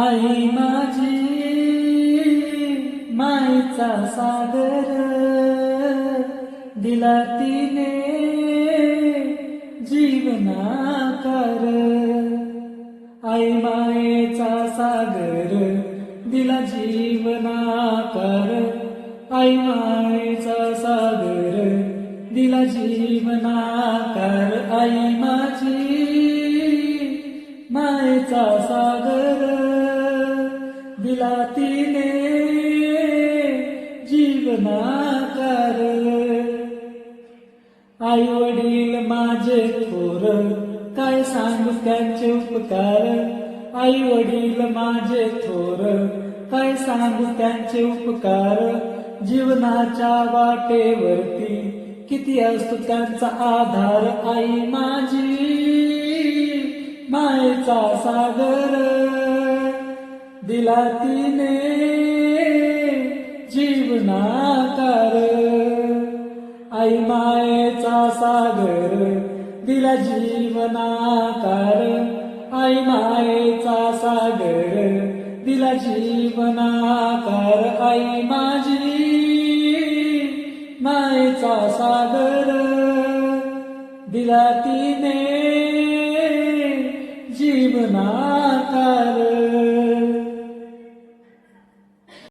आई माझी मायेचा सागर दिला तिने जीवनाकार. आई मायेचा सागर दिला जीवनाकार. आई मायेचा सागर दिला जीवनाकार. आई माझी मायेचा सागर दिला तिने जीवनाकार. आई वडील माझे थोर काय सांगू त्यांचे उपकार. आई वडील माझे थोर काय सांगू त्यांचे उपकार. जीवनाच्या वाटेवरती किती असतो त्यांचा आधार. आई माझी मायेचा सागर दिला तिने जीवनाकार. आई मायेचा सागर दिला जीवनाकार. आई मायेचा सागर दिला जीवनाकार. आई माझी मायेचा सागर दिला तिने जीवनाकार.